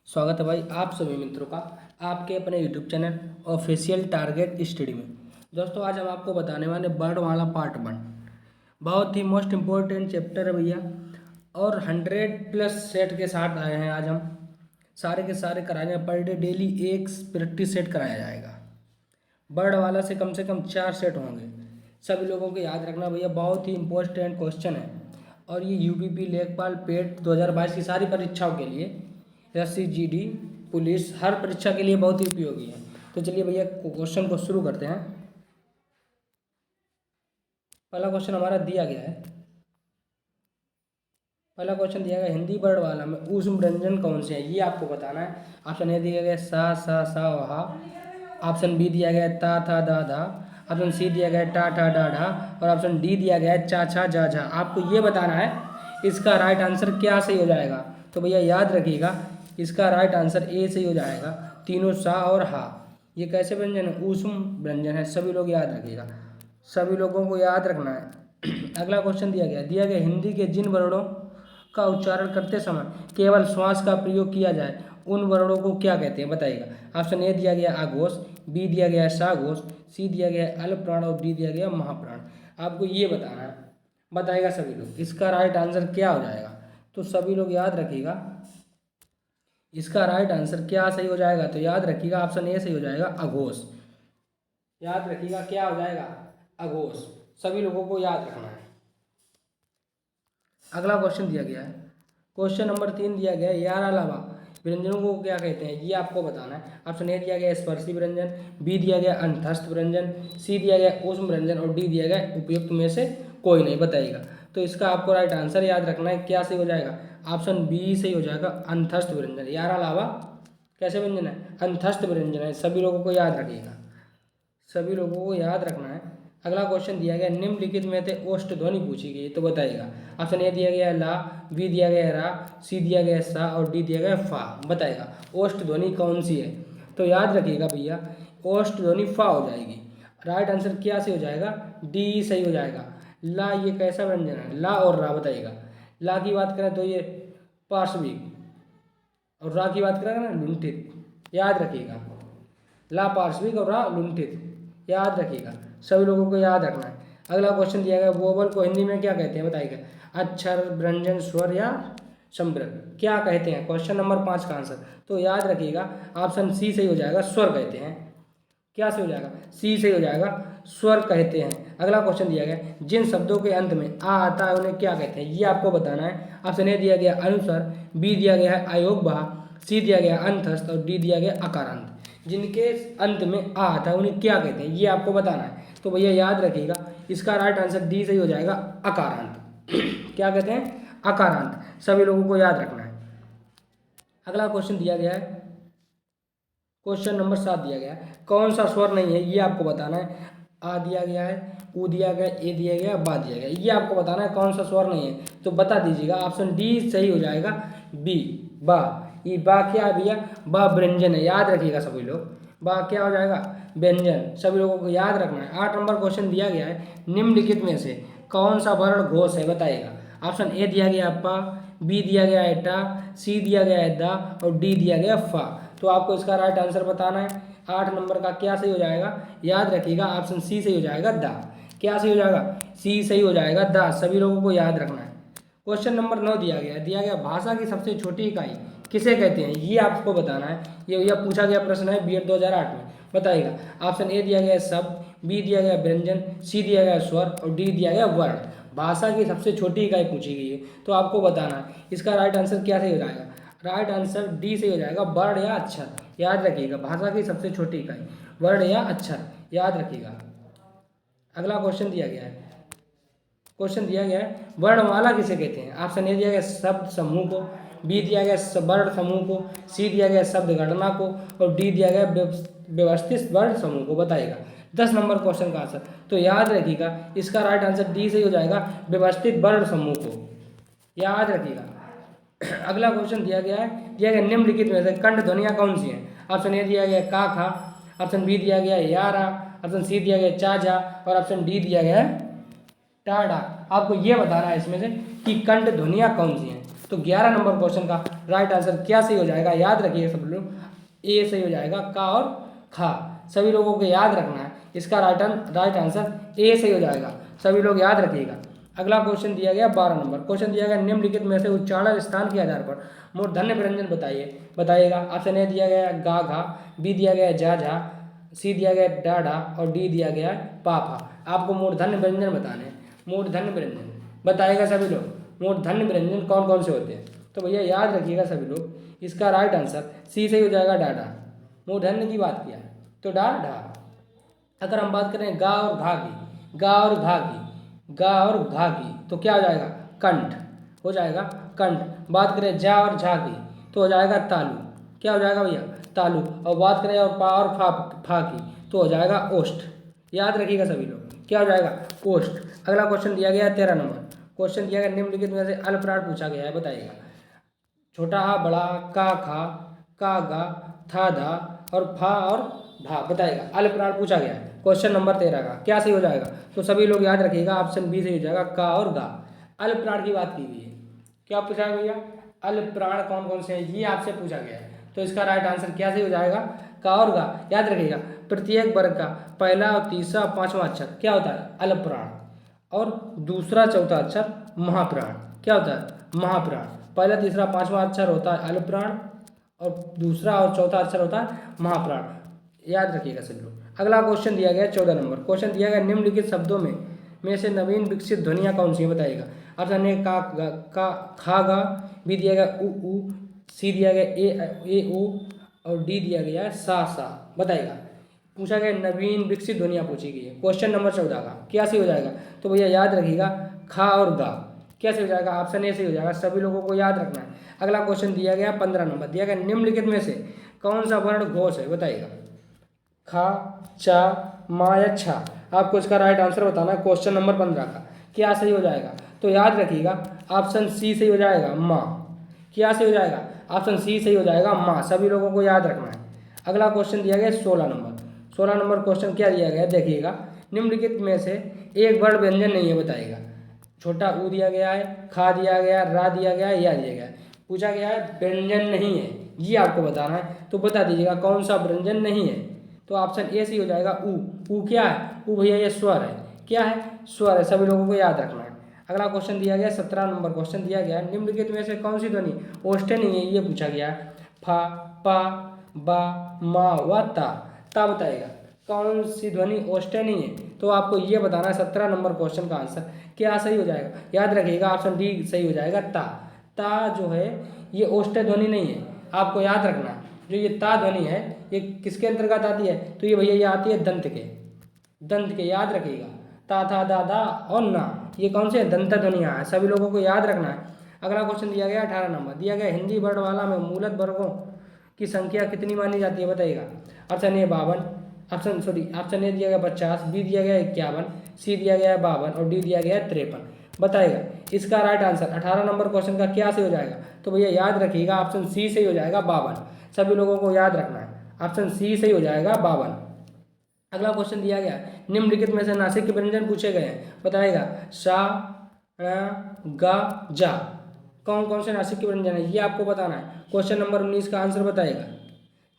स्वागत है भाई आप सभी मित्रों का आपके अपने YouTube channel official target study में। दोस्तों आज हम आपको बताने वाले वर्ड वाला पार्ट 1 बहुत ही मोस्ट इम्पोर्टेंट चैप्टर है भैया। और 100+ सेट के साथ आए हैं आज हम सारे के सारे कराए पर डे डेली एक प्रैक्टिस सेट कराया जाएगा। वर्ड वाला से कम 4 सेट होंगे। सभी लोगों को याद रखना भैया, बहुत ही इम्पोर्टेंट क्वेश्चन है। और ये यूपीपी लेखपाल पेट 2022 की सारी परीक्षाओं के लिए, एससी जीडी पुलिस हर परीक्षा के लिए बहुत ही उपयोगी है। तो चलिए भैया क्वेश्चन को शुरू करते हैं। पहला क्वेश्चन हमारा दिया गया है। पहला क्वेश्चन दिया गया हिंदी वर्ड वाला में ऊष्म व्यंजन कौन से हैं, ये आपको बताना है। ऑप्शन ए दिया गया सा वहा। ऑप्शन बी दिया गया ता था दा धा। ऑप्शन सी दिया गया टा ठा डा ढा। और ऑप्शन डी दिया गया चा छा जा झा। आपको ये बताना है इसका राइट आंसर क्या सही हो जाएगा। तो भैया याद रखिएगा इसका राइट आंसर ए सही हो जाएगा। तीनों सा और हा ये कैसे व्यंजन है, ऊष्म व्यंजन है। सभी लोग याद रखिएगा, सभी लोगों को याद रखना है। अगला क्वेश्चन दिया गया हिंदी के जिन वर्णों का उच्चारण करते समय केवल श्वास का प्रयोग किया जाए उन वर्णों को क्या कहते हैं बताइएगा। ऑप्शन ए दिया गया आघोष, बी दिया गया साघोष, सी दिया गया अल्प प्राण और डी दिया गया महाप्राण। आपको ये बताना है, बताएगा सभी लोग इसका राइट आंसर क्या हो जाएगा। तो सभी लोग याद रखिएगा इसका राइट आंसर क्या सही हो जाएगा। तो याद रखिएगा ऑप्शन ए सही हो जाएगा अघोष। याद रखिएगा क्या हो जाएगा अघोष। सभी लोगों को याद रखना है। अगला क्वेश्चन दिया गया है, क्वेश्चन नंबर 3 दिया गया है यार अलावा व्यंजनों को क्या कहते हैं, ये आपको बताना है। ऑप्शन ए दिया गया स्पर्शी व्यंजन, बी दिया गया अंतस्थ व्यंजन, सी दिया गया ऊष्म व्यंजन और डी दिया गया उपयुक्त में से कोई नहीं बताइएगा। तो इसका आपको राइट आंसर याद रखना है, क्या सही हो जाएगा। ऑप्शन बी सही हो जाएगा अंतस्थ व्यंजन। यार अलावा कैसे व्यंजन है, अंतस्थ व्यंजन है। सभी लोगों को याद रखिएगा, सभी लोगों को याद रखना है। अगला क्वेश्चन दिया गया निम्नलिखित में से ओष्ठ ध्वनि पूछी गई तो बताइएगा। ऑप्शन ए दिया गया ला, बी दिया गया रा, सी दिया गया सा और डी दिया गया फा। बताएगा ओष्ठ ध्वनि कौन सी है। तो याद रखिएगा भैया ओष्ठ ध्वनि फा हो जाएगी। राइट आंसर क्या सही हो जाएगा, डी सही हो जाएगा। ला ये कैसा व्यंजन है, ला और रा बताइएगा। ला की बात करें तो ये पार्श्विक और रा की बात करें ना लुंठित। याद रखिएगा ला पार्श्विक और रा लुंठित, याद रखिएगा, सभी लोगों को याद रखना है। अगला क्वेश्चन दिया गया वोवल को हिंदी में क्या कहते हैं बताइएगा। अक्षर व्यंजन स्वर या संवृत क्या कहते हैं, क्वेश्चन नंबर 5 का आंसर। तो याद रखिएगा ऑप्शन सी सही हो जाएगा स्वर कहते हैं। क्या सही हो जाएगा, सी सही हो जाएगा स्वर कहते हैं। अगला क्वेश्चन दिया गया जिन शब्दों के अंत में आ आता है उन्हें क्या कहते हैं, ये आपको बताना है। ऑप्शन ए दिया गया अनुस्वर, बी दिया गया है अयोगवाह, सी दिया गया अंतस्थ और डी दिया गया अकारांत। जिनके अंत में आ आता है उन्हें क्या कहते हैं, ये आपको बताना है। तो भैया याद रखिएगा इसका राइट आंसर डी सही हो जाएगा अकारांत। क्या कहते हैं, अकारांत। सभी लोगों को याद रखना है। अगला क्वेश्चन दिया गया है, क्वेश्चन नंबर 7 दिया गया है कौन सा स्वर नहीं है, ये आपको बताना है। आ दिया गया है, ऊ दिया गया, ए दिया गया, बा दिया गया, ये आपको बताना है कौन सा स्वर नहीं है। तो बता दीजिएगा ऑप्शन डी सही हो जाएगा बी बा। ये बा क्या है भैया, बा व्यंजन है। याद रखिएगा सभी लोग, बा क्या हो जाएगा व्यंजन। सभी लोगों को याद रखना है। 8 नंबर क्वेश्चन दिया गया है निम्नलिखित में से कौन सा वर्ण घोष है बताइएगा। ऑप्शन ए दिया गया पा, बी दिया गया है टा, सी दिया गया है दा और डी दिया गया फा। तो आपको इसका राइट आंसर बताना है। 8 नंबर का क्या सही हो जाएगा, याद रखिएगा ऑप्शन सी सही हो जाएगा दा। क्या सही हो जाएगा, सी सही हो जाएगा दा। सभी लोगों को याद रखना है। क्वेश्चन नंबर 9 दिया गया भाषा की सबसे छोटी इकाई किसे कहते हैं, ये आपको बताना है। ये भैया पूछा गया प्रश्न है बीएड 2008 में। बताइएगा ऑप्शन ए दिया गया शब्द, बी दिया गया व्यंजन, सी दिया गया स्वर और डी दिया गया वर्ण। भाषा की सबसे छोटी इकाई पूछी गई है तो आपको बताना है इसका राइट आंसर क्या सही हो जाएगा। राइट आंसर डी सही हो जाएगा वर्ण या अक्षर। याद रखिएगा भाषा की सबसे छोटी इकाई वर्ण या अक्षर, याद रखिएगा। अगला क्वेश्चन दिया गया है, क्वेश्चन दिया गया है वर्णमाला किसे कहते हैं। ऑप्शन ए दिया गया शब्द समूह को, बी दिया गया वर्ण समूह को, सी दिया गया शब्द गणना को और डी दिया गया व्यवस्थित वर्ण समूह को। बताइएगा 10 नंबर क्वेश्चन का आंसर। तो याद रखिएगा इसका राइट आंसर डी सही हो जाएगा व्यवस्थित वर्ण समूह को, याद रखिएगा। अगला क्वेश्चन दिया गया निम्नलिखित में से कंठ ध्वनियाँ कौन सी हैं। ऑप्शन ए दिया गया का खा, ऑप्शन बी दिया गया यारा, ऑप्शन सी दिया गया चा जा और ऑप्शन डी दिया गया टाडा। आपको ये बताना है इसमें से कि कंठ ध्वनियाँ कौन सी हैं। तो 11 नंबर क्वेश्चन का राइट आंसर क्या सही हो जाएगा, याद रखिएगा सब लोग, ए सही हो जाएगा, का और खा। सभी लोगों को याद रखना है, इसका राइट आंसर ए सही हो जाएगा, सभी लोग याद रखिएगा। अगला क्वेश्चन दिया गया 12 नंबर, क्वेश्चन दिया गया निम्नलिखित में से उच्चारण स्थान के आधार पर मूर्धन्य व्यंजन बताइएगा। ऑप्शन ए दिया गया गा घा, बी दिया गया जा झा, सी दिया गया डा ढा और डी दिया गया पा फा। आपको मूर्धन्य व्यंजन बताने हैं, मूर्धन्य व्यंजन बताएगा सभी लोग, मूर्धन्य व्यंजन कौन कौन से होते हैं। तो भैया याद रखिएगा सभी लोग, इसका राइट आंसर सी सही हो जाएगा, डा ढा। मूर्धन्य की बात किया तो डा ढा। अगर हम बात करें गा और घा की, गा और घा की, गा और घा की, तो क्या हो जाएगा, कंठ हो जाएगा, कंठ। बात करें जा और झा की तो हो जाएगा तालु, क्या हो जाएगा भैया, तालु। और बात करें और पा और फा की तो हो जाएगा ओष्ठ। याद रखिएगा सभी लोग, क्या हो जाएगा, ओष्ठ। अगला क्वेश्चन दिया गया 13 नंबर, क्वेश्चन दिया गया निम्नलिखित में से अल्पप्राण पूछा गया है, बताइएगा। छोटा आ बड़ा, का खा, का गा, था धा और फा और भा, बताएगा। अल्पप्राण पूछा गया है क्वेश्चन नंबर 13 का, क्या सही हो जाएगा। तो सभी लोग याद रखिएगा, ऑप्शन बी सही हो जाएगा, का और गा। अल्पप्राण की बात की गई है, क्या पूछा है भैया, अल्पप्राण कौन कौन से हैं, ये आपसे पूछा गया है। तो इसका राइट आंसर क्या सही हो जाएगा, का और गा। याद रखिएगा, प्रत्येक वर्ग का पहला और तीसरा और पांचवा अक्षर क्या होता है, अल्पप्राण, और दूसरा चौथा अक्षर महाप्राण, क्या होता है, महाप्राण। पहला तीसरा पांचवा अक्षर होता है अल्पप्राण और दूसरा और चौथा अक्षर होता है महाप्राण। याद रखिएगा सभी लोग। अगला क्वेश्चन दिया गया 14 नंबर, क्वेश्चन दिया गया निम्नलिखित शब्दों में से नवीन विकसित ध्वनियाँ कौन सी है, बताइएगा। ऑप्शन ए का खा गा, बी दिया गया उ, सी दिया गया ए उ और डी दिया गया है सा, बताइएगा। पूछा गया नवीन विकसित ध्वनियाँ पूछी गई है, क्वेश्चन नंबर 14 का, क्या सही हो जाएगा। तो भैया याद रखिएगा, खा और गा, क्या सही हो जाएगा, ऑप्शन ए सही हो जाएगा, सभी लोगों को याद रखना है। अगला क्वेश्चन दिया गया 15 नंबर, दिया गया निम्नलिखित में से कौन सा वर्ण घोष है, बताइएगा। खा, चा, मा या छा। आपको इसका राइट आंसर बताना है क्वेश्चन नंबर 15 का, क्या सही हो जाएगा। तो याद रखिएगा, ऑप्शन सी सही हो जाएगा, माँ। क्या सही हो जाएगा, ऑप्शन सी सही हो जाएगा, माँ। सभी लोगों को याद रखना है। अगला क्वेश्चन दिया गया 16 नंबर, 16 नंबर क्वेश्चन क्या दिया गया, देखिएगा। निम्नलिखित में से एक वर्ण व्यंजन नहीं है, बताइएगा। छोटा ऊ दिया गया है, खा दिया गया, रा दिया गया है, या दिया गया है। पूछा गया है व्यंजन नहीं है, ये आपको बताना है। तो बता दीजिएगा कौन सा व्यंजन नहीं है। तो ऑप्शन ए सही हो जाएगा, ऊ क्या है, ऊ भैया ये स्वर है, क्या है, स्वर है, सभी लोगों को याद रखना है। अगला क्वेश्चन दिया गया 17 नंबर क्वेश्चन दिया गया निम्नलिखित में से कौन सी ध्वनि ओष्ठ्य नहीं है, ये पूछा गया है। फा, पा, बा, मा व ता बताएगा कौन सी ध्वनि ओष्ठ्य नहीं है। तो आपको ये बताना है 17 नंबर क्वेश्चन का आंसर क्या सही हो जाएगा। याद रखिएगा, ऑप्शन डी सही हो जाएगा, ता जो है ये ओष्ठ्य ध्वनि नहीं है, आपको याद रखना है। जो ये ता ध्वनि है ये किसके अंतर्गत आती है, तो ये भैया ये आती है दंत के, याद रखिएगा। ता था दा दा और ना, ये कौन से दंत ध्वनियाँ हैं, सभी लोगों को याद रखना है। अगला क्वेश्चन दिया गया 18 नंबर, दिया गया हिंदी वर्णमाला में मूलत वर्गों की संख्या कितनी मानी जाती है, बताइएगा। ऑप्शन ए 52, ऑप्शन ए दिया गया 50, बी दिया गया 51, सी दिया गया 52 और डी दिया गया 53, बताएगा। इसका राइट आंसर 18 नंबर क्वेश्चन का क्या सही हो जाएगा। तो भैया याद रखिएगा, ऑप्शन सी सही हो जाएगा 52, सभी लोगों को याद रखना है, ऑप्शन सी सही हो जाएगा 52। अगला क्वेश्चन दिया गया निम्नलिखित में से नासिक के व्यंजन पूछे गए हैं, बताएगा। सा, गा, जा, कौन कौन से नासिक के व्यंजन है ये आपको बताना है। क्वेश्चन नंबर 19 का आंसर बताएगा,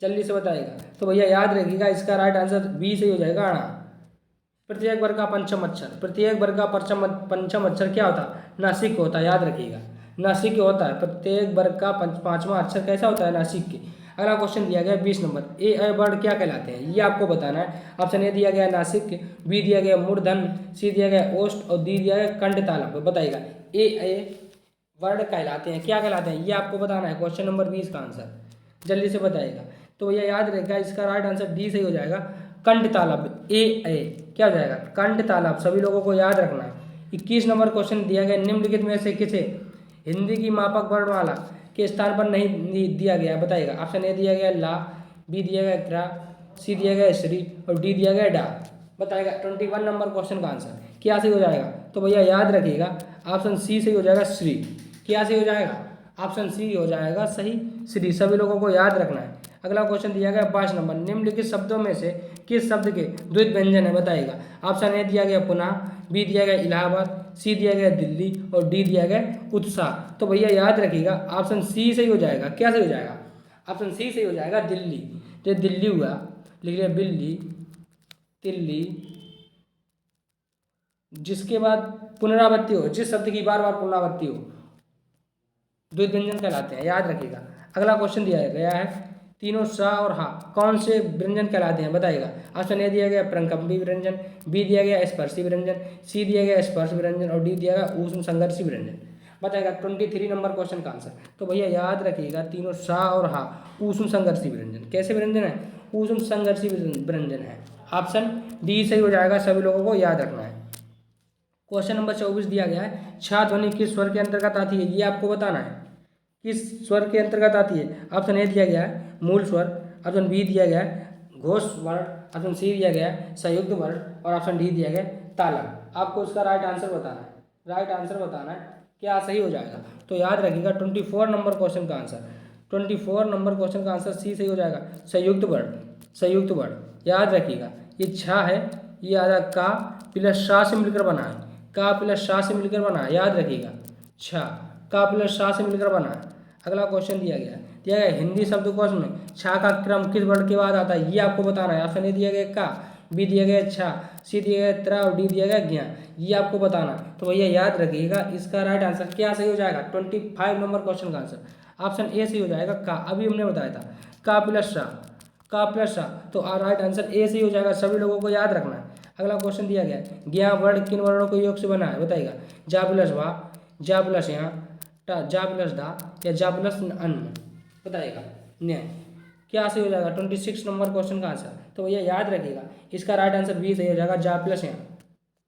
जल्दी से बताएगा। तो भैया याद रखिएगा, इसका राइट आंसर बी सही हो जाएगा, अणा। प्रत्येक वर्ग का पंचम अक्षर, प्रत्येक वर्ग का पंचम अक्षर क्या होता है, नासिक होता है, याद रखिएगा, नासिक होता है। प्रत्येक वर्ग का पांचवा अक्षर कैसा होता है, नासिक के। अगला क्वेश्चन दिया गया 20 नंबर, ए वर्ण क्या कहलाते हैं, ये आपको बताना है। ऑप्शन ए दिया गया नासिक, बी दिया गया मूर्धन्य, सी दिया गया ओष्ठ और डी दिया गया कंठ तालव्य, बताइएगा। ए वर्ण कहलाते हैं, क्या कहलाते हैं, ये आपको बताना है। क्वेश्चन नंबर 20 का आंसर जल्दी से बताइएगा। तो भैया याद रहेगा, इसका राइट आंसर डी सही हो जाएगा, कंठ तालव्य। ए क्या हो जाएगा, कंठ तालव्य, सभी लोगों को याद रखना है। 21 नंबर क्वेश्चन दिया गया निम्नलिखित में से किसे हिंदी की मापक वर्णमाला के स्थान पर नहीं दिया गया, बताइएगा। ऑप्शन ए दिया गया ला, बी दिया गया ग्रा, सी दिया गया श्री और डी दिया गया डा, बताएगा। 21 नंबर क्वेश्चन का आंसर क्या सही हो जाएगा। तो भैया याद रखिएगा, ऑप्शन सी सही हो जाएगा, श्री। क्या सही हो जाएगा, ऑप्शन सी हो जाएगा सही, श्री, सभी लोगों को याद रखना है। अगला क्वेश्चन दिया गया 22 नंबर, निम्नलिखित शब्दों में से किस शब्द के द्वित व्यंजन है बताइएगा। ऑप्शन ए दिया गया पुनः, बी दिया गया इलाहाबाद, सी दिया गया दिल्ली और डी दिया गया उत्साह। तो भैया याद रखिएगा ऑप्शन सी सही हो जाएगा। क्या सही हो जाएगा? ऑप्शन सी सही हो जाएगा, दिल्ली। तो दिल्ली हुआ, लिख लिया बिल्ली, तिल्ली, जिसके बाद पुनरावृत्ति हो, जिस शब्द की बार बार पुनरावृत्ति हो, द्वित व्यंजन कहलाते हैं, याद रखिएगा। अगला क्वेश्चन दिया गया है तीनों सा और हा कौन से व्यंजन कहलाते हैं बताइएगा। ऑप्शन ए दिया गया प्रकम्पी व्यंजन, बी दिया गया स्पर्शी व्यंजन, सी दिया गया स्पर्श व्यंजन और डी दिया गया ऊष्म संघर्षी व्यंजन। बताएगा 23 नंबर क्वेश्चन का आंसर। तो भैया याद रखिएगा तीनों सा और हा ऊष्म संघर्षी व्यंजन। कैसे व्यंजन है? ऊष्म संघर्षी व्यंजन है। ऑप्शन डी सही हो जाएगा, सभी लोगों को याद रखना है। क्वेश्चन नंबर 24 दिया गया है छा ध्वनि किस स्वर के अंतर्गत आती है, ये आपको बताना है। किस स्वर के अंतर्गत आती है? ऑप्शन ए दिया गया है मूल स्वर, ऑप्शन बी दिया गया है घोष वर्ण, ऑप्शन सी दिया गया है संयुक्त वर्ण और ऑप्शन डी दिया गया है तालम। आपको इसका राइट आंसर बताना है। राइट आंसर बताना है क्या सही हो जाएगा। तो याद रखिएगा 24 नंबर क्वेश्चन का आंसर, 24 नंबर क्वेश्चन का आंसर सी सही हो जाएगा, संयुक्त वर्ण। संयुक्त वर्ण याद रखिएगा, ये छा है, ये आधा का प्लस शा से मिलकर बना है, का प्लस शा से मिलकर बना है, याद रखिएगा छा का प्लस शा से मिलकर बना है। अगला क्वेश्चन दिया गया हिंदी शब्दकोश में छा का क्रम किस वर्ण के बाद आता है, ये आपको बताना है। ऑप्शन ए दिया गया का, बी दिया गया छा, सी दिया गया त्रा और डी दिया गया ज्ञा, ये आपको बताना है। तो भैया याद रखिएगा इसका राइट आंसर क्या सही हो जाएगा। 25 नंबर क्वेश्चन का आंसर ऑप्शन ए सही हो जाएगा का, अभी हमने बताया था का प्लस शा, का प्लस शा, तो राइट आंसर ए सही हो जाएगा, सभी लोगों को याद रखना है। अगला क्वेश्चन दिया गया ज्ञा वर्ण किन वर्णों के योग से बना है बताइएगा। जा प्लस वा, जा प्लस यहाँ, जा प्लस धा या जा प्लस अन्न, बताइएगा न्याय क्या सही हो जाएगा। 26 नंबर क्वेश्चन का आंसर। तो भैया याद रखिएगा इसका राइट आंसर बी सही हो जाएगा, जा प्लस यहाँ,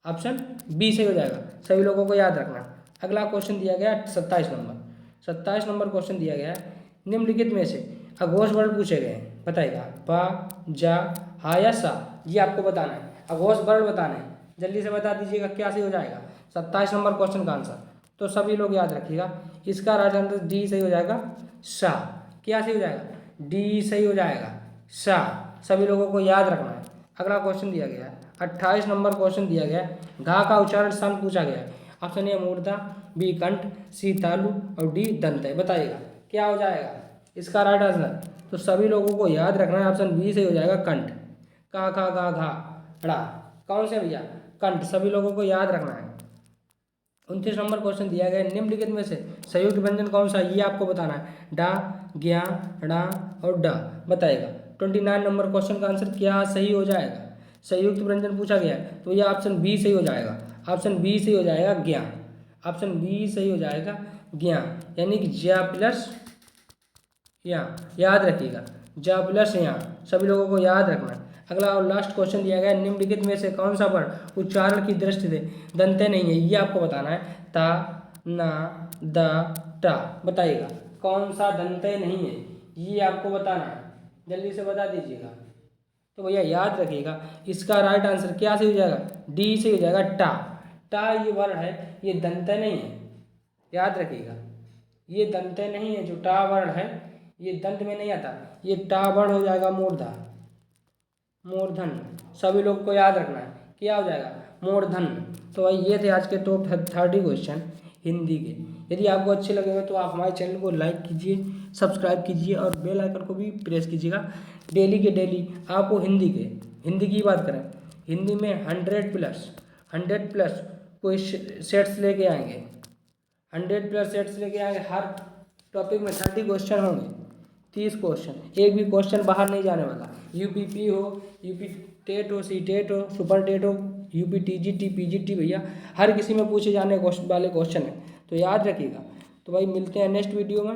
ऑप्शन बी सही हो जाएगा, सभी लोगों को याद रखना। अगला क्वेश्चन दिया गया 27 नंबर। 27 नंबर क्वेश्चन दिया गया है निम्नलिखित में से अघोष वर्ण पूछे गए हैं बताइएगा। पा, जा, हा या सा, ये आपको बताना है। अघोष वर्ण बताना है, जल्दी से बता दीजिएगा क्या सही हो जाएगा। 27 नंबर क्वेश्चन का आंसर। तो सभी लोग याद रखिएगा इसका राइट आंसर डी सही हो जाएगा, सा। क्या सही हो जाएगा? डी सही हो जाएगा, सा। सभी लोगों को याद रखना है। अगला क्वेश्चन दिया गया है 28 नंबर क्वेश्चन दिया गया है घा का उच्चारण स्थान पूछा गया है। ऑप्शन ए मूर्धा, बी कंठ, सी तालु और डी दंत है, बताइएगा क्या हो जाएगा इसका राइट आंसर। तो सभी लोगों को याद रखना है ऑप्शन बी सही हो जाएगा, कंठ। का खा गा घा ड़ा, कौन से भैया? कंठ। सभी लोगों को याद रखना है। 29 नंबर क्वेश्चन दिया गया निम्नलिखित में से संयुक्त व्यंजन कौन सा है, ये आपको बताना है। डा, ज्ञा, ड़ा और डा, बताएगा। 29 नंबर क्वेश्चन का आंसर क्या सही हो जाएगा। संयुक्त व्यंजन पूछा गया है तो ये ऑप्शन बी सही हो जाएगा, ऑप्शन बी सही हो जाएगा ज्ञा, ऑप्शन बी सही हो जाएगा ज्ञा, यानी कि ज्या प्लस या, याद रखिएगा जा प्लस यहाँ, सभी लोगों को याद रखना है। अगला और लास्ट क्वेश्चन दिया गया निम्नलिखित में से कौन सा वर्ण उच्चारण की दृष्टि से दंते नहीं है, ये आपको बताना है। ता, ना, दा, टा, बताइएगा कौन सा दंते नहीं है, ये आपको बताना है, जल्दी से बता दीजिएगा। तो भैया याद रखिएगा इसका राइट आंसर क्या सही हो जाएगा, डी से हो जाएगा, टा। टा ये वर्ण है, ये दंते नहीं है, याद रखिएगा ये दंते नहीं है। जो टा वर्ण है ये दंत में नहीं आता, ये टा वर्ण हो जाएगा मूर्धा, मूर्धन। सभी लोग को याद रखना है क्या हो जाएगा, मूर्धन। तो भाई ये थे आज के टॉप 30 क्वेश्चन हिंदी के। यदि आपको अच्छे लगे हो तो आप हमारे चैनल को लाइक कीजिए, सब्सक्राइब कीजिए और बेल आइकन को भी प्रेस कीजिएगा। डेली के डेली आपको हिंदी की बात करें, हिंदी में 100 प्लस कोई सेट्स लेके आएंगे, 100 प्लस सेट्स लेके आएंगे। हर टॉपिक में 30 क्वेश्चन होंगे, 30 क्वेश्चन, एक भी क्वेश्चन बाहर नहीं जाने वाला। यूपीपी हो, यूपी टेट हो, सी टेट हो, सुपर टेट हो, यूपी टीजीटी, पीजीटी, भैया हर किसी में पूछे जाने वाले क्वेश्चन है, तो याद रखिएगा। तो भाई मिलते हैं नेक्स्ट वीडियो में।